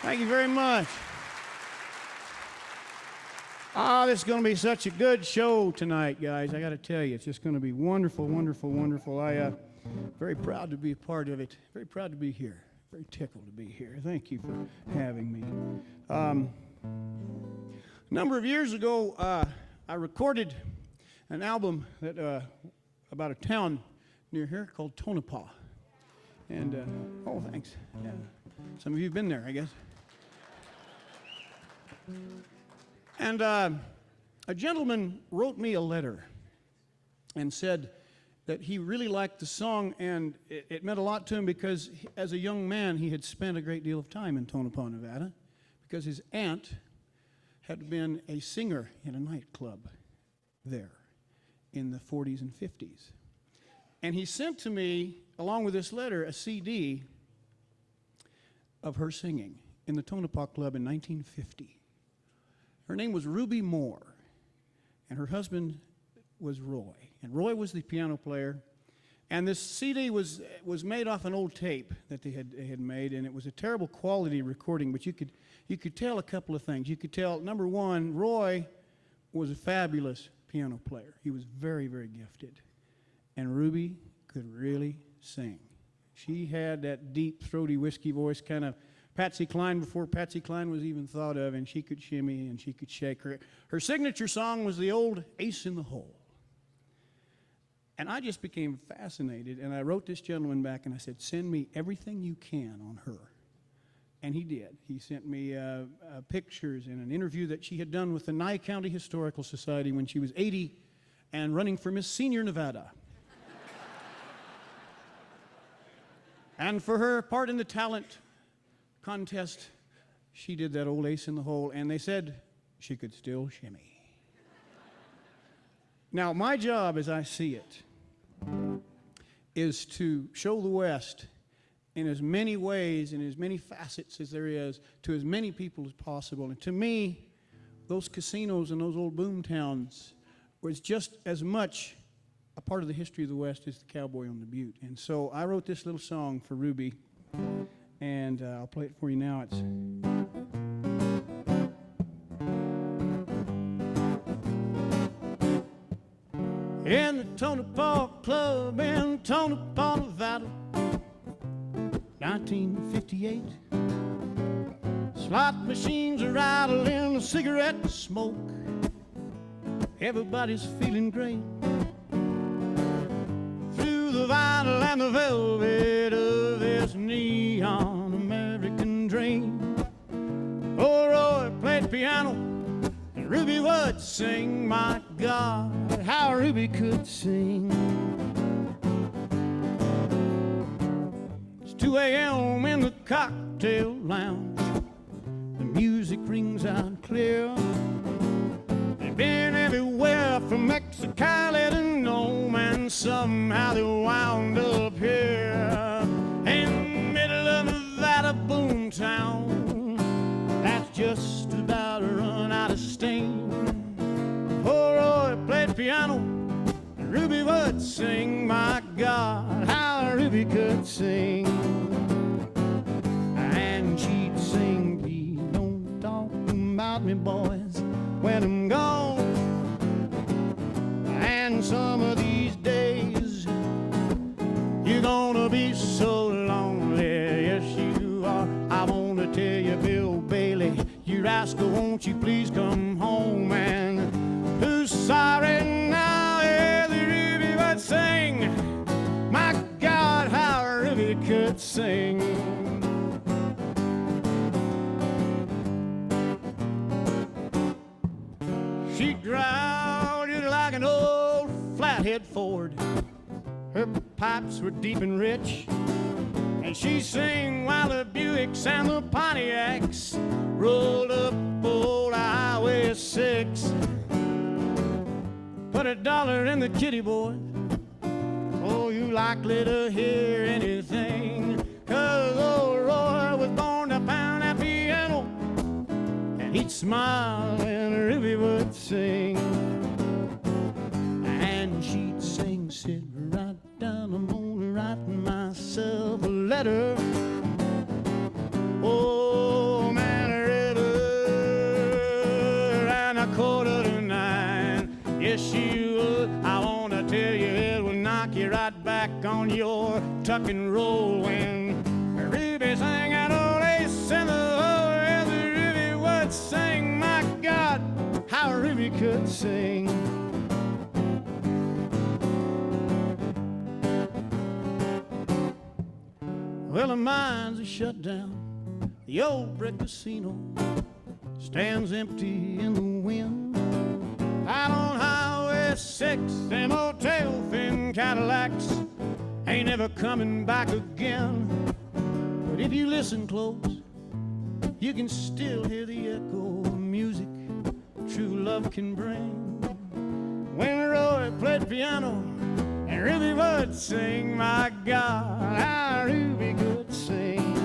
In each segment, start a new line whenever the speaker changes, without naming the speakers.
Thank you very much. This is going to be such a good show tonight, guys. I got to tell you, it's just going to be wonderful, wonderful, wonderful. Very proud to be a part of it. Very proud to be here. Very tickled to be here. Thank you for having me. A number of years ago, I recorded an album that about a town near here called Tonopah. And, oh, thanks. Yeah. Some of you have been there, I guess. And a gentleman wrote me a letter and said that he really liked the song, and it meant a lot to him because as a young man, he had spent a great deal of time in Tonopah, Nevada, because his aunt had been a singer in a nightclub there in the 40s and 50s. And he sent to me, along with this letter, a CD of her singing in the Tonopah Club in 1950. Her name was Ruby Moore, and her husband was Roy. And Roy was the piano player. And this CD was made off an old tape that they had made, and it was a terrible quality recording, but you could tell a couple of things. You could tell, number one, Roy was a fabulous piano player. He was very, very gifted. And Ruby could really sing. She had that deep, throaty, whiskey voice, kind of Patsy Cline before Patsy Cline was even thought of, and she could shimmy and she could shake. Her signature song was the old Ace in the Hole. And I just became fascinated, and I wrote this gentleman back and I said, send me everything you can on her. And he did. He sent me pictures and an interview that she had done with the Nye County Historical Society when she was 80 and running for Miss Senior Nevada. And for her part in the talent contest, she did that old Ace in the Hole, and they said she could still shimmy. Now, my job, as I see it, is to show the West in as many ways, in as many facets as there is, to as many people as possible. And to me, those casinos and those old boom towns was just as much a part of the history of the West as the cowboy on the butte. And so I wrote this little song for Ruby, and I'll play it for you now. It's in the Tonopah Club in Tonopah, Nevada, 1958. Slot machines are rattling, a cigarette smoke. Everybody's feeling great. Through the vinyl and the velvet of this neon American dream. Oh, Roy played piano and Ruby would sing. My God, how Ruby could sing. It's 2 a.m. in the cocktail lounge. The music rings out clear. They've been everywhere from Mexicali to Nome, and somehow they wound up here in the middle of Nevada boomtown. That's just about run out of steam. Oh, Roy played piano, and Ruby would sing. My God, how Ruby could sing. And she'd sing, please don't talk about me, boys, when I'm gone. And some of these days you're gonna be so lonely. Yes, you are. I wanna tell you, Bill Bailey, you rascal, won't you please come home? And who's sorry now? Yeah, the Ruby would sing. My God, how Ruby could sing. She growled it like an old flathead Ford. Her pipes were deep and rich, and she sang while the Buicks and the Pontiacs rolled up old Highway 6. Put $1 in the kitty, boy. Oh, you likely to hear anything, 'cause old Roy was born to pound that piano, and he'd smile and Ruby would sing. And she'd sing, sit right down, I'm gonna write myself a letter. Oh, Yes, she would. I want to tell you it would knock you right back on your tuck and roll when Ruby sang that old ace in the hole. Yes, Ruby would sing. My God, how Ruby could sing. Well, the mines are shut down. The old brick casino stands empty in the wind. Out on Highway 6, them old tail-fin Cadillacs ain't never coming back again. But if you listen close, you can still hear the echo of music true love can bring. When Roy played piano and Ruby would sing, my God, how Ruby could sing.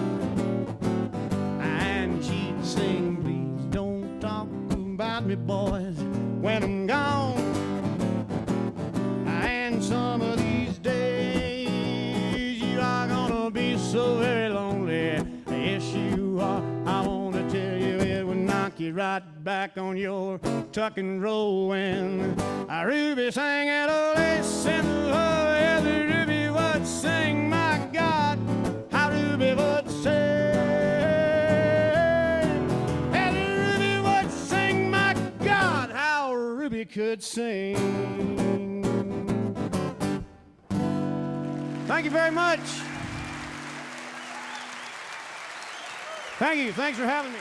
And she'd sing, please don't talk about me, boys, when I'm gone. And some of these days you are gonna be so very lonely. Yes, you are. I want to tell you it would knock you right back on your tuck and roll when Ruby sang that old ace in the hole. Yes, Ruby would sing. My God, how Ruby would sing. Yes, Ruby would sing. My God, how Ruby could sing. Thank you very much. Thank you. Thanks for having me.